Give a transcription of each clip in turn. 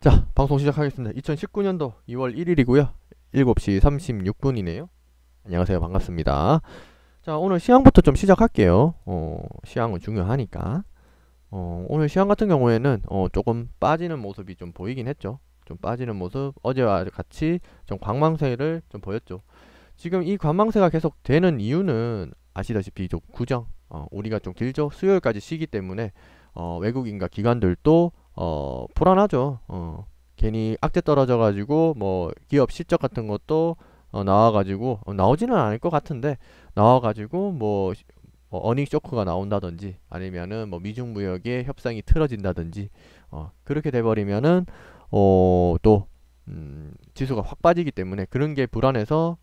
자, 방송 시작하겠습니다. 2019년도 2월 1일이고요. 7시 36분이네요. 안녕하세요. 반갑습니다. 자, 오늘 시황부터 좀 시작할게요. 시황은 중요하니까. 오늘 시황 같은 경우에는 조금 빠지는 모습이 좀 보이긴 했죠. 좀 빠지는 모습, 어제와 같이 좀 관망세를 좀 보였죠. 지금 이 관망세가 계속 되는 이유는 아시다시피 좀 구정, 우리가 좀 길죠. 수요일까지 쉬기 때문에 외국인과 기관들도 불안하죠. 괜히 악재 떨어져 가지고 뭐 기업 실적 같은 것도 나와 가지고 나오지는 않을 것 같은데 나와 가지고 뭐 어닝 쇼크가 나온다든지 아니면은 뭐 미중 무역의 협상이 틀어진다든지 그렇게 돼 버리면은 또 지수가 확 빠지기 때문에 그런 게 불안해서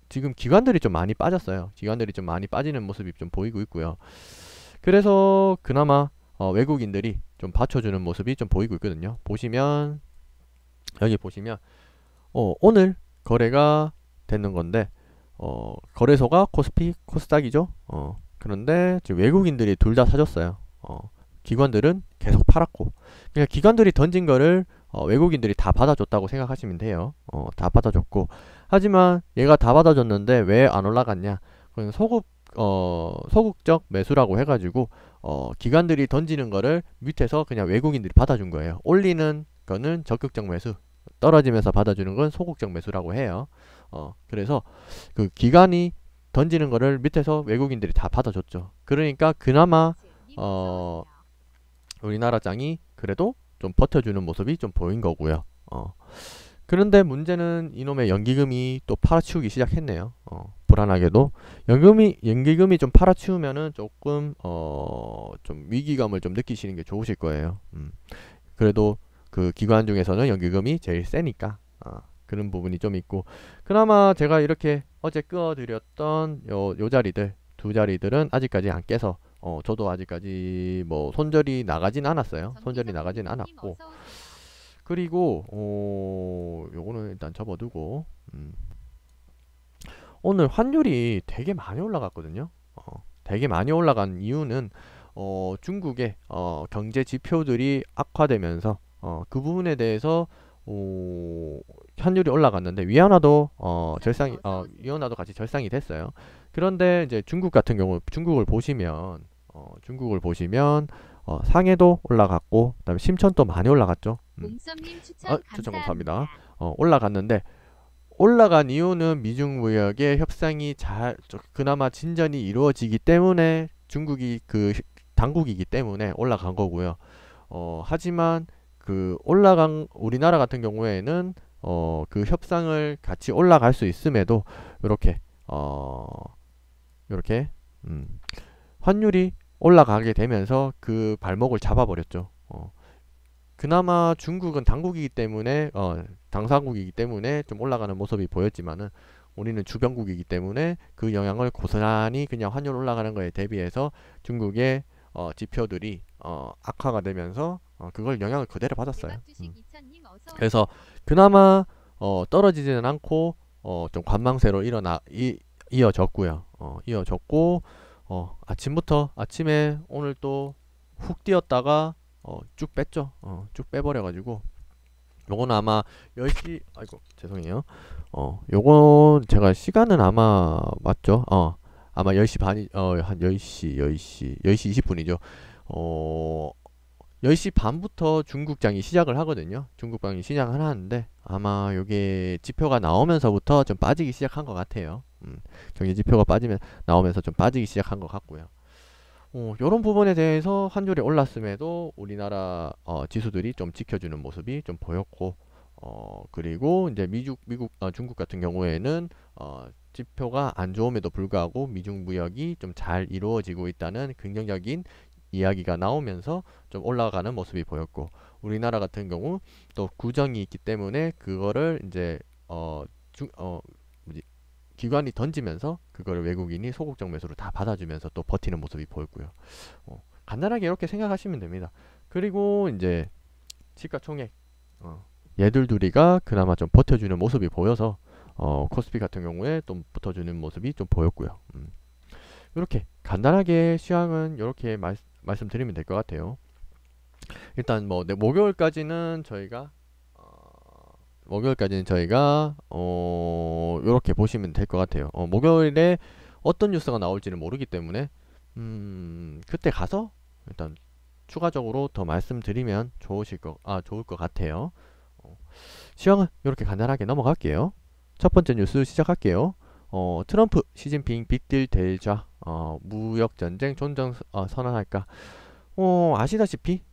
지금 기관들이 좀 많이 빠졌어요. 기관들이 좀 많이 빠지는 모습이 좀 보이고 있고요. 그래서 그나마 외국인들이 좀 받쳐주는 모습이 좀 보이고 있거든요. 보시면 여기 보시면 오늘 거래가 되는 건데 거래소가 코스피, 코스닥이죠. 그런데 지금 외국인들이 둘 다 사줬어요. 기관들은 계속 팔았고, 그러니까 기관들이 던진 거를 외국인들이 다 받아줬다고 생각하시면 돼요. 다 받아줬고, 하지만 얘가 다 받아줬는데 왜 안 올라갔냐? 그건 소극적 매수라고 해가지고 기관들이 던지는 거를 밑에서 그냥 외국인들이 받아준 거예요. 올리는 거는 적극적 매수, 떨어지면서 받아주는 건 소극적 매수라고 해요. 그래서 그 기관이 던지는 거를 밑에서 외국인들이 다 받아줬죠. 그러니까 그나마 우리나라 장이 그래도 좀 버텨주는 모습이 좀 보인 거고요. 그런데 문제는 이놈의 연기금이 또 팔아치우기 시작했네요. 불안하게도 연기금이 좀 팔아치우면은 조금 좀 위기감을 좀 느끼시는 게 좋으실 거예요. 그래도 그 기관 중에서는 연기금이 제일 세니까 그런 부분이 좀 있고, 그나마 제가 이렇게 어제 끄어드렸던 요 자리들 두 자리들은 아직까지 안 깨서 저도 아직까지 뭐 손절이 나가진 않았어요. 손절이 나가진 않았고, 그리고 요거는 일단 접어두고 오늘 환율이 되게 많이 올라갔거든요. 되게 많이 올라간 이유는 중국의 경제 지표들이 악화되면서 그 부분에 대해서 환율이 올라갔는데 위안화도 위안화도 같이 절상이 됐어요. 그런데 이제 중국 같은 경우 중국을 보시면 상해도 올라갔고 그다음에 심천도 많이 올라갔죠. 추천 감사합니다. 올라갔는데 올라간 이유는 미중 무역의 협상이 그나마 진전이 이루어지기 때문에 중국이 그 당국이기 때문에 올라간 거고요. 하지만 그 올라간 우리나라 같은 경우에는 그 협상을 같이 올라갈 수 있음에도 이렇게 환율이 올라가게 되면서 그 발목을 잡아버렸죠. 그나마 중국은 당국이기 때문에 당사국이기 때문에 좀 올라가는 모습이 보였지만은 우리는 주변국이기 때문에 그 영향을 고스란히 그냥 환율 올라가는 거에 대비해서 중국의 지표들이 악화가 되면서 그걸 영향을 그대로 받았어요. 그래서 그나마 떨어지지는 않고 좀 관망세로 이어졌고요. 이어졌고 아침에 오늘 또 훅 뛰었다가 쭉 뺐죠. 쭉 빼버려가지고 요거는 아마 10시 아이고 죄송해요. 요건 제가 시간은 아마 맞죠? 아마 10시 반이 한 10시 20분이죠. 10시 반부터 중국장이 시작을 하거든요. 중국장이 시작을 하는데 아마 요게 지표가 나오면서부터 좀 빠지기 시작한 것 같아요. 경제 지표가 나오면서 좀 빠지기 시작한 것 같고요. 요런 부분에 대해서 환율이 올랐음에도 우리나라 지수들이 좀 지켜주는 모습이 좀 보였고, 그리고 이제 중국 같은 경우에는 지표가 안 좋음에도 불구하고 미중 무역이 좀 잘 이루어지고 있다는 긍정적인 이야기가 나오면서 좀 올라가는 모습이 보였고, 우리나라 같은 경우 또 구정이 있기 때문에 그거를 이제 기관이 던지면서 그거를 외국인이 소극적 매수로 다 받아주면서 또 버티는 모습이 보였고요. 간단하게 이렇게 생각하시면 됩니다. 그리고 이제 시가총액 얘들 둘이가 그나마 좀 버텨주는 모습이 보여서 코스피 같은 경우에 좀 붙어주는 모습이 좀 보였고요. 이렇게 간단하게 시황은 이렇게 말씀드리면 될 것 같아요. 일단 뭐 목요일까지는 저희가 이렇게 보시면 될 것 같아요. 목요일에 어떤 뉴스가 나올지는 모르기 때문에 그때 가서 일단 추가적으로 더 말씀드리면 좋을 것 같아요. 시황은 이렇게 간단하게 넘어갈게요. 첫 번째 뉴스 시작할게요. 트럼프, 시진핑 빅딜 대자, 무역전쟁 존중 선언할까? 아시다시피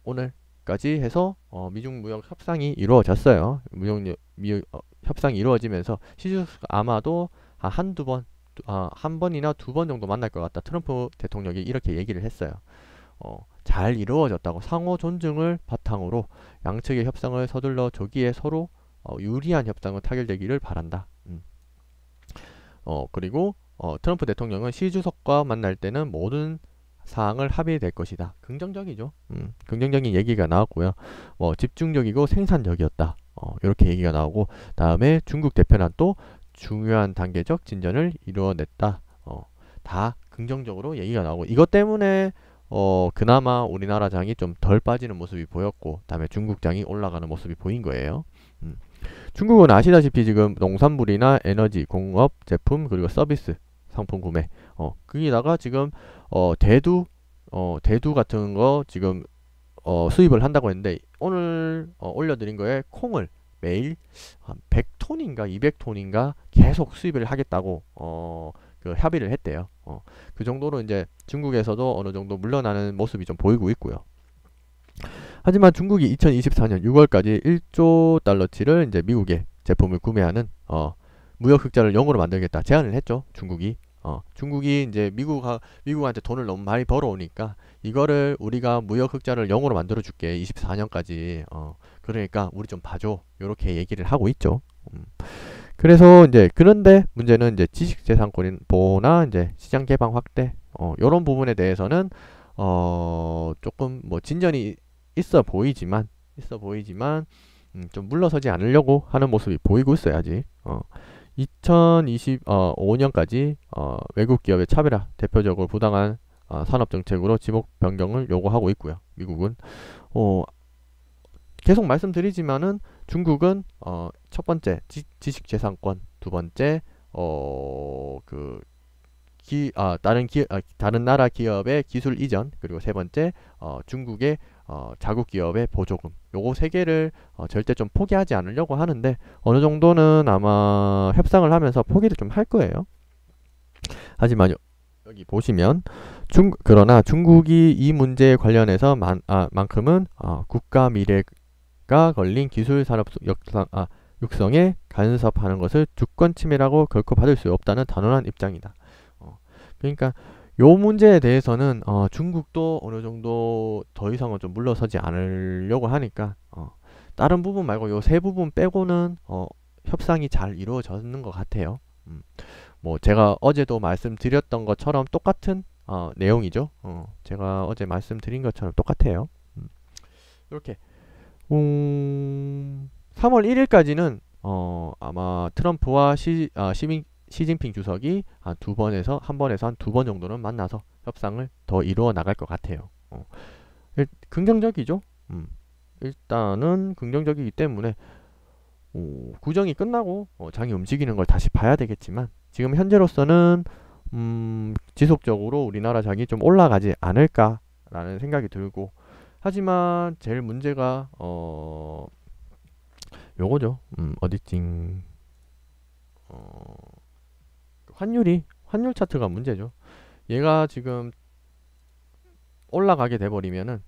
오늘까지 해서 미중 무역 협상이 이루어졌어요. 협상이 이루어지면서 시주가 아마도 한 번이나 두 번 정도 만날 것 같다. 트럼프 대통령이 이렇게 얘기를 했어요. 잘 이루어졌다고 상호 존중을 바탕으로 양측의 협상을 서둘러 조기에 서로 유리한 협상을 타결되기를 바란다. 그리고 트럼프 대통령은 시 주석과 만날 때는 모든 사항을 합의될 것이다. 긍정적이죠. 긍정적인 얘기가 나왔고요. 집중적이고 생산적이었다. 이렇게 얘기가 나오고, 다음에 중국 대표는 또 중요한 단계적 진전을 이루어냈다. 다 긍정적으로 얘기가 나오고, 이것 때문에 그나마 우리나라 장이 좀 덜 빠지는 모습이 보였고, 다음에 중국 장이 올라가는 모습이 보인 거예요. 중국은 아시다시피 지금 농산물이나 에너지, 공업, 제품, 그리고 서비스, 상품 구매, 거기다가 지금 대두 같은 거 지금 수입을 한다고 했는데, 오늘 올려드린 거에 콩을 매일 한 100톤인가 200톤인가 계속 수입을 하겠다고 그 협의를 했대요. 그 정도로 이제 중국에서도 어느 정도 물러나는 모습이 좀 보이고 있고요. 하지만 중국이 2024년 6월까지 1조 달러치를 이제 미국의 제품을 구매하는 무역 흑자를 0으로 만들겠다 제안을 했죠. 중국이 이제 미국한테 돈을 너무 많이 벌어오니까 이거를 우리가 무역 흑자를 0으로 만들어 줄게 24년까지. 그러니까 우리 좀 봐줘. 요렇게 얘기를 하고 있죠. 그래서 이제 그런데 문제는 이제 지식재산권 보호나 이제 시장 개방 확대 요런 부분에 대해서는 조금 뭐 진전이 있어 보이지만 좀 물러서지 않으려고 하는 모습이 보이고 있어야지. 2025년까지 외국 기업의 차별화, 대표적으로 부당한 산업 정책으로 지목 변경을 요구하고 있고요. 미국은 계속 말씀드리지만은 중국은 첫 번째 지식재산권, 두 번째 다른 나라 기업의 기술 이전, 그리고 세 번째 중국의 자국 기업의 보조금, 요거 세 개를 절대 좀 포기하지 않으려고 하는데, 어느 정도는 아마 협상을 하면서 포기를 좀 할 거예요. 하지만 여기 보시면 그러나 중국이 이 문제에 관련해서 만큼은 국가 미래가 걸린 기술 산업 육성에 간섭하는 것을 주권 침해라고 결코 받을 수 없다는 단호한 입장이다. 그러니까 요 문제에 대해서는 중국도 어느 정도 더 이상은 좀 물러서지 않으려고 하니까 다른 부분 말고 요 세 부분 빼고는 협상이 잘 이루어졌는 것 같아요. 뭐 제가 어제도 말씀드렸던 것처럼 똑같은 내용이죠. 제가 어제 말씀드린 것처럼 똑같아요. 이렇게 3월 1일까지는 아마 트럼프와 시진핑 주석이 한 번에서 한 두 번 정도는 만나서 협상을 더 이루어 나갈 것 같아요. 긍정적이죠. 일단은 긍정적이기 때문에 구정이 끝나고 장이 움직이는 걸 다시 봐야 되겠지만, 지금 현재로서는 지속적으로 우리나라 장이 좀 올라가지 않을까라는 생각이 들고, 하지만 제일 문제가 요거죠. 어디찡 환율 차트가 문제죠. 얘가 지금 올라가게 돼버리면은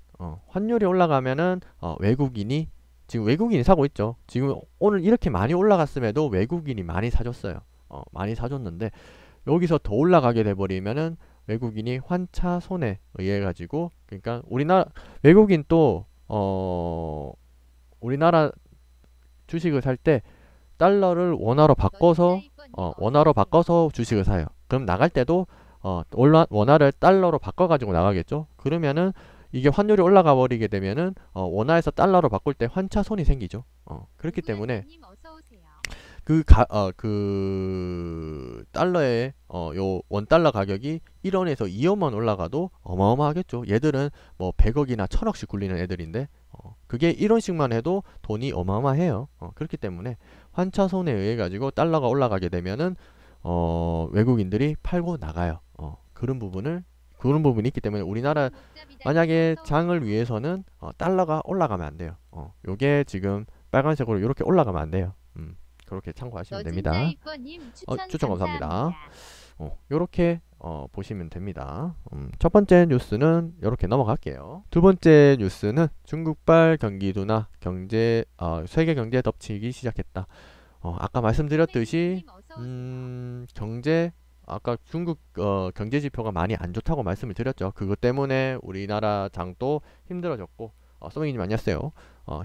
환율이 올라가면은 외국인이 사고 있죠. 지금 오늘 이렇게 많이 올라갔음에도 외국인이 많이 사줬어요. 많이 사줬는데 여기서 더 올라가게 돼버리면은 외국인이 환차 손에 의해 가지고, 그러니까 외국인 또 우리나라 주식을 살 때 달러를 원화로 바꿔서 주식을 사요. 그럼 나갈 때도 원화를 달러로 바꿔가지고 나가겠죠. 그러면은 이게 환율이 올라가 버리게 되면은 원화에서 달러로 바꿀 때 환차손이 생기죠. 그렇기 때문에 그 달러의 요 원달러 가격이 1원에서 2원만 올라가도 어마어마하겠죠. 얘들은 뭐 100억이나 1000억씩 굴리는 애들인데 그게 1원씩만 해도 돈이 어마어마해요. 그렇기 때문에 환차손에 의해 가지고 달러가 올라가게 되면은 외국인들이 팔고 나가요. 그런 부분이 있기 때문에 우리나라 만약에 장을 위해서는 달러가 올라가면 안 돼요. 요게 지금 빨간색으로 이렇게 올라가면 안 돼요. 그렇게 참고하시면 됩니다. 추천 감사합니다. 요렇게 보시면 됩니다. 첫 번째 뉴스는 이렇게 넘어갈게요. 두 번째 뉴스는 중국발 경기 둔화 세계 경제 덮치기 시작했다. 아까 말씀드렸듯이 아까 중국 경제 지표가 많이 안 좋다고 말씀을 드렸죠. 그것 때문에 우리나라 장도 힘들어졌고 써맹이님 안녕하세요.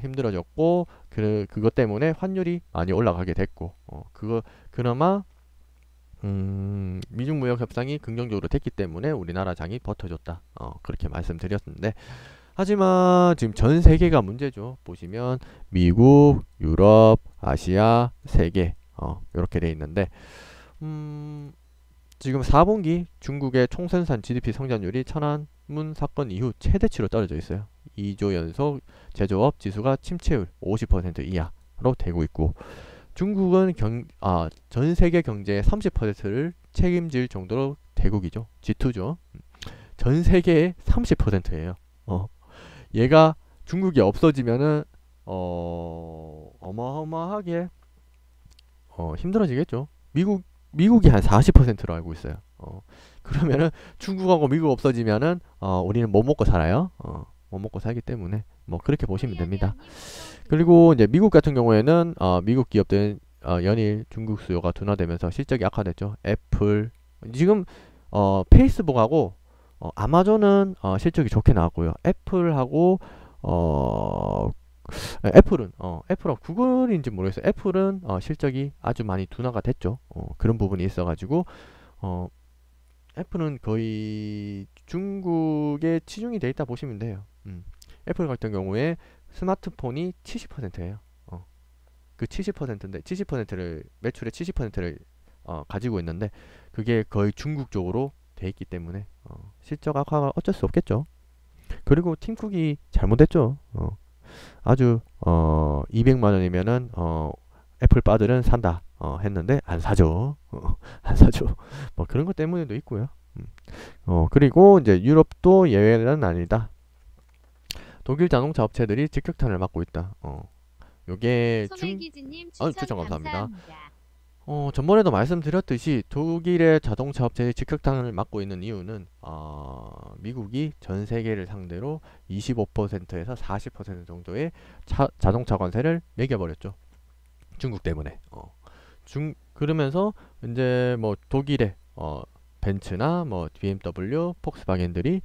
힘들어졌고 그것 때문에 환율이 많이 올라가게 됐고 그나마 미중 무역 협상이 긍정적으로 됐기 때문에 우리나라 장이 버텨줬다. 그렇게 말씀드렸는데 하지만 지금 전 세계가 문제죠. 보시면 미국, 유럽, 아시아, 세계 이렇게 돼 있는데 지금 4분기 중국의 총생산 GDP 성장률이 천안문 사건 이후 최대치로 떨어져 있어요. 2조 연속 제조업 지수가 침체율 50% 이하로 되고 있고 중국은 전 세계 경제의 30%를 책임질 정도로 대국이죠. G2죠. 전 세계의 30%예요. 얘가 중국이 없어지면은 어마어마하게 힘들어지겠죠. 미국이 한 40%로 알고 있어요. 그러면은 중국하고 미국 없어지면은 우리는 못 먹고 살아요. 못 먹고 살기 때문에 뭐 그렇게 보시면 됩니다. 그리고 이제 미국 같은 경우에는 미국 기업들은 연일 중국 수요가 둔화되면서 실적이 악화됐죠. 애플 지금 페이스북하고 아마존은 실적이 좋게 나왔고요. 애플하고 애플하고 구글인지 모르겠어요. 애플은 실적이 아주 많이 둔화가 됐죠. 그런 부분이 있어가지고 애플은 거의 중국에 치중이 돼 있다 보시면 돼요. 애플 같은 경우에 스마트폰이 70%예요. 그 70%인데 70%를 매출의 70%를 가지고 있는데 그게 거의 중국 쪽으로 돼 있기 때문에 실적 악화가 어쩔 수 없겠죠. 그리고 팀쿡이 잘못했죠. 아주 200만 원이면은 애플바들은 산다 했는데 안 사죠. 안 사죠. 뭐 그런 것 때문에도 있고요. 그리고 이제 유럽도 예외는 아니다. 독일 자동차 업체들이 직격탄을 맞고 있다. 요게 추천 감사합니다. 전번에도 말씀드렸듯이 독일의 자동차 업체의 직격탄을 맞고 있는 이유는 미국이 전 세계를 상대로 25%에서 40% 정도의 자동차 관세를 매겨버렸죠. 중국 때문에. 그러면서 이제 뭐 독일의 벤츠나 뭐 BMW, 폭스바겐들이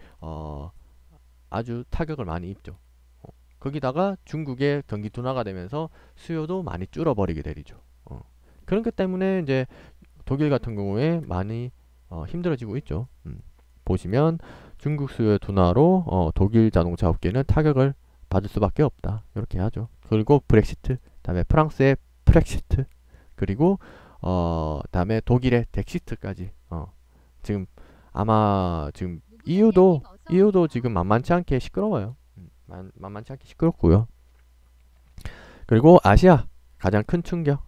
아주 타격을 많이 입죠. 거기다가 중국의 경기 둔화가 되면서 수요도 많이 줄어버리게 되죠. 그런 것 때문에 이제 독일 같은 경우에 많이 힘들어지고 있죠. 보시면 중국 수요 둔화로 독일 자동차 업계는 타격을 받을 수밖에 없다. 이렇게 하죠. 그리고 브렉시트, 다음에 프랑스의 프렉시트, 그리고 다음에 독일의 덱시트까지 지금 아마 지금 EU도 지금 만만치 않게 시끄러워요. 만만치 않게 시끄럽고요. 그리고 아시아 가장 큰 충격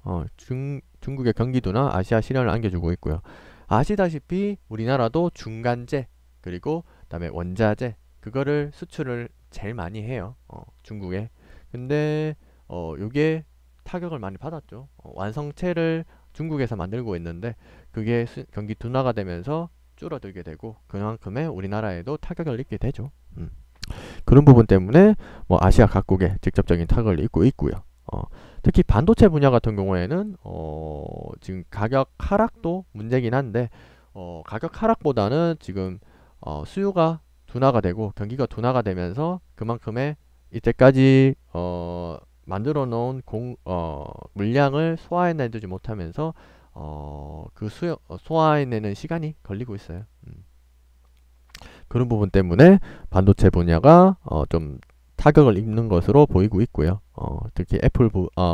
중국의 경기 둔화 아시아 시련을 안겨주고 있고요. 아시다시피 우리나라도 중간재 그리고 그다음에 원자재 그거를 수출을 제일 많이 해요. 중국에. 근데 요게 타격을 많이 받았죠. 완성체를 중국에서 만들고 있는데 그게 경기 둔화가 되면서 줄어들게 되고 그만큼의 우리나라에도 타격을 입게 되죠. 그런 부분 때문에 뭐 아시아 각국에 직접적인 타격을 입고 있고요. 특히 반도체 분야 같은 경우에는 지금 가격 하락도 문제긴 한데 가격 하락보다는 지금 수요가 둔화가 되고 경기가 둔화가 되면서 그만큼의 이때까지 만들어 놓은 물량을 소화해내지 못하면서 그 소화해내는 시간이 걸리고 있어요. 그런 부분 때문에 반도체 분야가 좀 타격을 입는 것으로 보이고 있고요. 특히 애플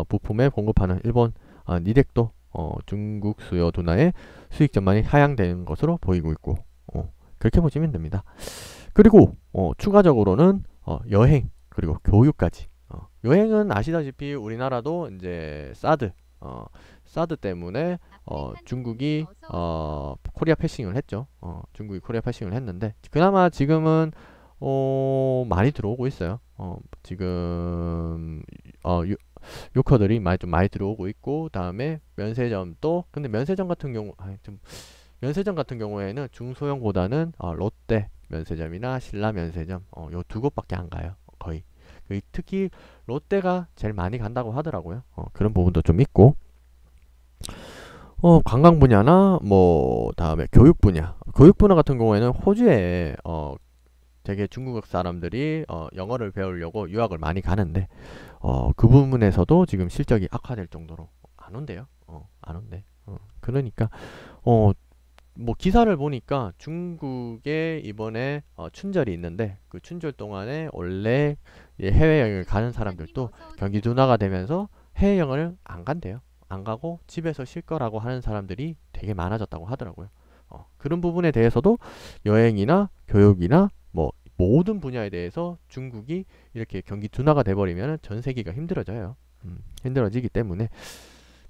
부품에 공급하는 일본 니덱도 중국 수요 둔화에 수익 전망이 하향되는 것으로 보이고 있고, 그렇게 보시면 됩니다. 그리고 추가적으로는 여행 그리고 교육까지. 여행은 아시다시피 우리나라도 이제 사드 때문에 중국이 코리아 패싱을 했죠. 중국이 코리아 패싱을 했는데 그나마 지금은 많이 들어오고 있어요. 지금 요커들이 많이 들어오고 있고, 다음에 면세점도, 근데 면세점 같은 경우에는 중소형보다는 롯데 면세점이나 신라 면세점 요 두 곳밖에 안 가요. 거의. 특히 롯데가 제일 많이 간다고 하더라고요. 그런 부분도 좀 있고, 관광 분야나 뭐 다음에 교육 분야 같은 경우에는 호주에 되게 중국 사람들이 영어를 배우려고 유학을 많이 가는데 그 부분에서도 지금 실적이 악화될 정도로 안 온대요. 안 온대. 그러니까 뭐 기사를 보니까 중국에 이번에 춘절이 있는데 그 춘절 동안에 원래 해외여행을 가는 사람들도 경기 둔화가 되면서 해외여행을 안 간대요. 안 가고 집에서 쉴 거라고 하는 사람들이 되게 많아졌다고 하더라고요. 그런 부분에 대해서도 여행이나 교육이나 뭐 모든 분야에 대해서 중국이 이렇게 경기 둔화가 돼버리면 전 세계가 힘들어져요. 힘들어지기 때문에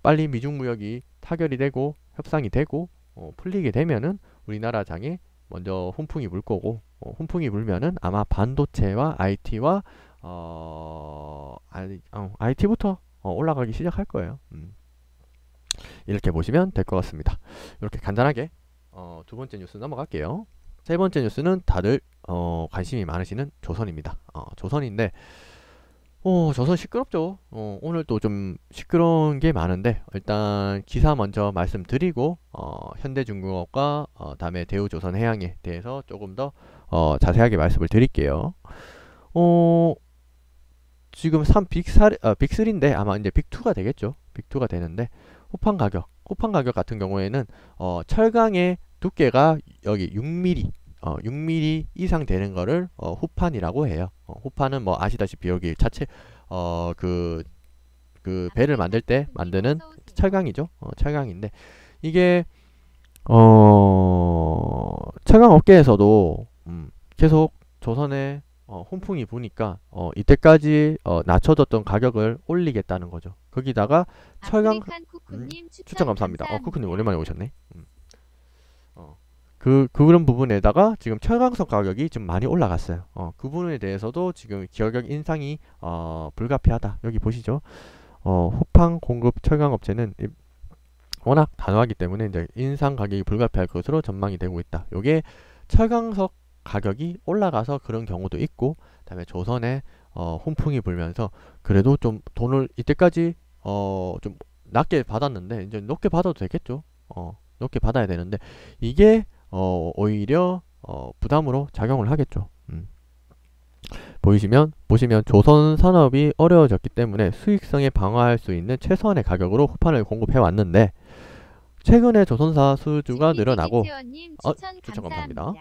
빨리 미중 무역이 타결이 되고 협상이 되고 풀리게 되면은 우리나라 장에 먼저 훈풍이 불 거고, 훈풍이 불면은 아마 반도체와 IT와 IT부터 올라가기 시작할 거예요. 이렇게 보시면 될 것 같습니다. 이렇게 간단하게 두 번째 뉴스 넘어갈게요. 세 번째 뉴스는 다들 관심이 많으시는 조선입니다. 조선인데 조선 시끄럽죠. 오늘 또 좀 시끄러운 게 많은데 일단 기사 먼저 말씀드리고 현대중공업과 다음에 대우조선해양에 대해서 조금 더 자세하게 말씀을 드릴게요. 지금 빅3인데 아마 이제 빅2가 되겠죠. 빅2가 되는데 호판 가격 같은 경우에는 철강의 두께가 여기 6mm 이상 되는 거를 호판이라고 해요. 호판은 뭐 아시다시피 여기 자체 그 배를 만들 때 만드는 철강이죠. 철강인데 이게 철강 업계에서도 계속 조선에 훈풍이 부니까 이때까지 낮춰졌던 가격을 올리겠다는 거죠. 거기다가 철강 추천 감사합니다. 쿠쿠님 오랜만에 오셨네. 그런 부분에다가 지금 철강석 가격이 좀 많이 올라갔어요. 그 부분에 대해서도 지금 가격 인상이 불가피하다. 여기 보시죠. 호판 공급 철강 업체는 워낙 단호하기 때문에 이제 인상 가격이 불가피할 것으로 전망이 되고 있다. 요게 철강석 가격이 올라가서 그런 경우도 있고, 그다음에 조선에 훈풍이 불면서 그래도 좀 돈을 이때까지 좀 낮게 받았는데 이제 높게 받아도 되겠죠. 높게 받아야 되는데 이게 오히려 부담으로 작용을 하겠죠. 보시면 조선 산업이 어려워졌기 때문에 수익성에 방어할 수 있는 최소한의 가격으로 호판을 공급해 왔는데 최근에 조선사 수주가 늘어나고 추천 감사합니다.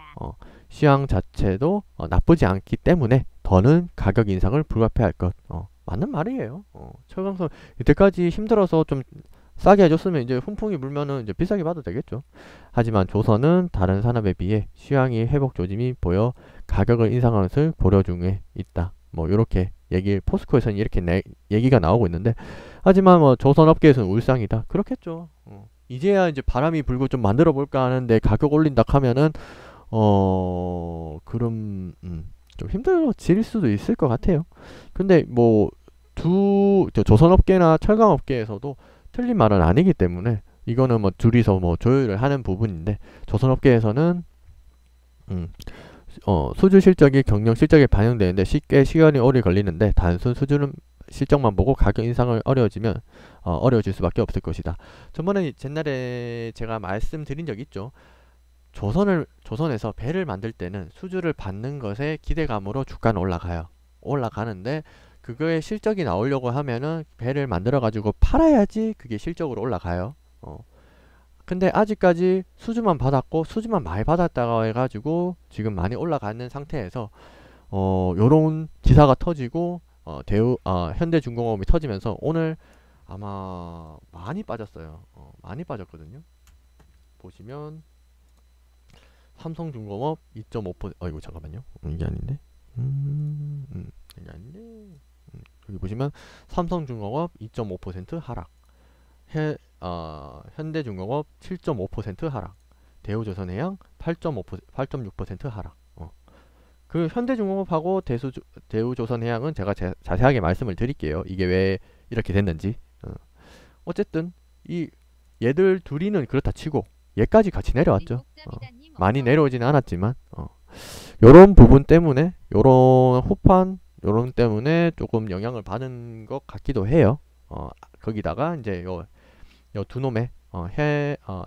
시황 자체도 나쁘지 않기 때문에 더는 가격 인상을 불가피할 것. 맞는 말이에요. 철강석 이때까지 힘들어서 좀 싸게 해줬으면 이제 훈풍이 불면은 이제 비싸게 받아도 되겠죠. 하지만 조선은 다른 산업에 비해 시황이 회복 조짐이 보여 가격을 인상하는 것을 고려 중에 있다. 뭐 요렇게 포스코에서는 이렇게 얘기가 나오고 있는데, 하지만 뭐 조선업계에서는 울상이다. 그렇겠죠. 이제야 이제 바람이 불고 좀 만들어 볼까 하는데 가격 올린다 하면은 그럼 좀 힘들어질 수도 있을 것 같아요. 근데 뭐 조선업계나 철강업계에서도 틀린 말은 아니기 때문에 이거는 뭐 둘이서 뭐 조율을 하는 부분인데, 조선업계에서는 수주 실적이 경영 실적에 반영되는데 쉽게 시간이 오래 걸리는데 단순 수주는 실적만 보고 가격 인상을 어려워질 수밖에 없을 것이다. 저번에 옛날에 제가 말씀드린 적 있죠. 조선에서 배를 만들 때는 수주를 받는 것에 기대감으로 주가는 올라가는데 그거의 실적이 나오려고 하면은 배를 만들어 가지고 팔아야지 그게 실적으로 올라가요. 근데 아직까지 수주만 받았고 수주만 많이 받았다고 해가지고 지금 많이 올라가는 상태에서 요런 기사가 터지고 현대중공업이 터지면서 오늘 아마 많이 빠졌어요. 많이 빠졌거든요. 보시면 삼성중공업 2.5%. 이거 잠깐만요. 이게 아닌데. 이게 아닌데. 여기 보시면 삼성중공업 2.5% 하락. 현대중공업 7.5% 하락. 대우조선해양 8.6% 하락. 그 현대중공업하고 대우조선해양은 제가 자세하게 말씀을 드릴게요. 이게 왜 이렇게 됐는지. 어쨌든 이 얘들 둘이는 그렇다 치고 얘까지 같이 내려왔죠. 많이 내려오지는 않았지만 요런 부분 때문에 요런 호판 요런 때문에 조금 영향을 받은 것 같기도 해요. 거기다가 이제 요 두 놈의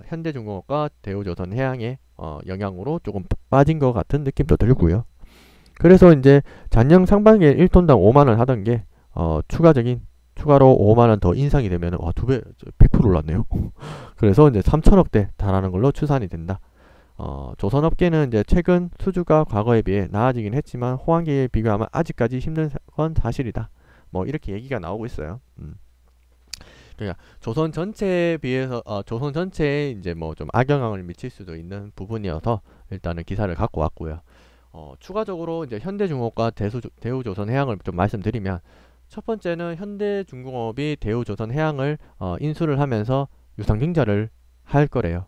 현대중공업과 대우조선해양의 영향으로 조금 빠진 것 같은 느낌도 들고요. 그래서 이제 작년 상반기에 1톤당 5만원 하던 게 추가로 5만원 더 인상이 되면 두 배, 100% 올랐네요. 그래서 이제 3천억대 달하는 걸로 추산이 된다. 조선업계는 이제 최근 수주가 과거에 비해 나아지긴 했지만 호황기에 비교하면 아직까지 힘든 건 사실이다. 뭐 이렇게 얘기가 나오고 있어요. 그러니까 조선 전체에 비해서 조선 전체에 이제 뭐 좀 악영향을 미칠 수도 있는 부분이어서 일단은 기사를 갖고 왔고요. 추가적으로 이제 현대중공업과 대우조선해양을 좀 말씀드리면 첫 번째는 현대중공업이 대우조선해양을 인수를 하면서 유상증자를 할 거래요.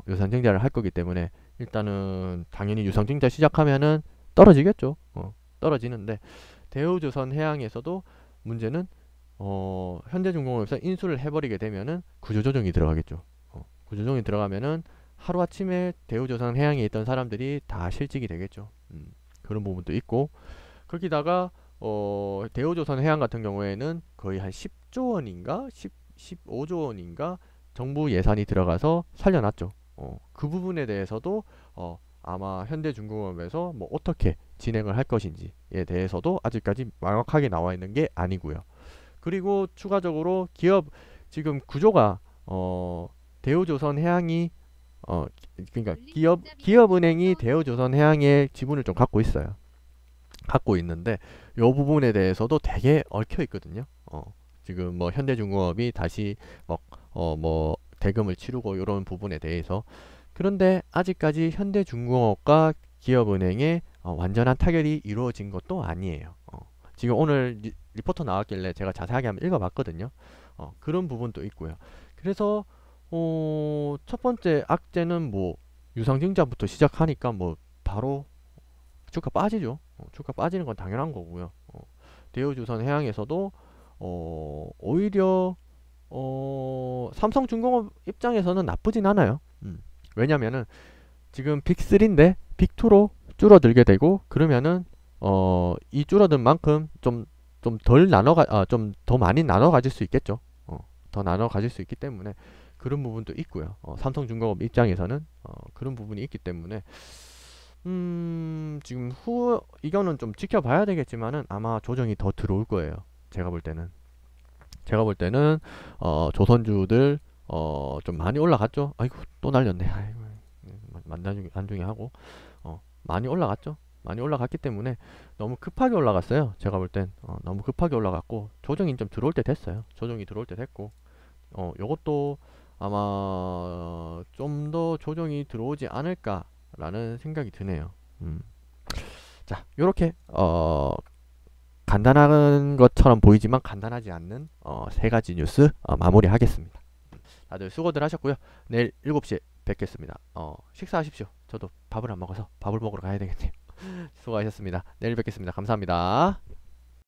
유상증자를 할 거기 때문에 일단은 당연히 유상증자 시작하면은 떨어지겠죠. 떨어지는데 대우조선해양에서도 문제는 현대중공업에서 인수를 해버리게 되면은 구조조정이 들어가겠죠. 구조조정이 들어가면은 하루아침에 대우조선해양에 있던 사람들이 다 실직이 되겠죠. 그런 부분도 있고 거기다가 대우조선해양 같은 경우에는 거의 한 10조 원인가 15조 원인가 정부 예산이 들어가서 살려놨죠. 그 부분에 대해서도 아마 현대중공업에서 뭐 어떻게 진행을 할 것인지에 대해서도 아직까지 명확하게 나와 있는 게 아니고요. 그리고 추가적으로 지금 구조가 대우조선해양이 그러니까 기업은행이 대우조선해양의 지분을 좀 갖고 있어요. 갖고 있는데 요 부분에 대해서도 되게 얽혀 있거든요. 지금 뭐 현대중공업이 다시 뭐 대금을 치르고 이런 부분에 대해서 그런데 아직까지 현대중공업과 기업은행의 완전한 타결이 이루어진 것도 아니에요. 지금 오늘 리포터 나왔길래 제가 자세하게 한번 읽어봤거든요. 그런 부분도 있고요. 그래서 첫 번째 악재는 뭐 유상증자부터 시작하니까 뭐 바로 주가 빠지죠. 주가 빠지는 건 당연한 거고요. 대우조선해양에서도 오히려 삼성중공업 입장에서는 나쁘진 않아요. 왜냐면은 지금 빅3인데 빅2로 줄어들게 되고 그러면은 이 줄어든 만큼 좀 더 많이 나눠 가질 수 있겠죠. 더 나눠 가질 수 있기 때문에 그런 부분도 있고요. 삼성중공업 입장에서는 그런 부분이 있기 때문에 지금 이거는 좀 지켜봐야 되겠지만은 아마 조정이 더 들어올 거예요. 제가 볼 때는 조선주들 좀 많이 올라갔죠. 아이고 또 날렸네. 아이고 안중에 하고 많이 올라갔죠. 많이 올라갔기 때문에 너무 급하게 올라갔어요. 제가 볼 땐 너무 급하게 올라갔고 조정이 좀 들어올 때 됐어요. 조정이 들어올 때 됐고 요것도 아마 좀 더 조정이 들어오지 않을까라는 생각이 드네요. 자, 요렇게 간단한 것처럼 보이지만 간단하지 않는 세 가지 뉴스 마무리하겠습니다. 다들 수고들 하셨고요. 내일 7시에 뵙겠습니다. 식사하십시오. 저도 밥을 안 먹어서 밥을 먹으러 가야 되겠네요. 수고하셨습니다. 내일 뵙겠습니다. 감사합니다.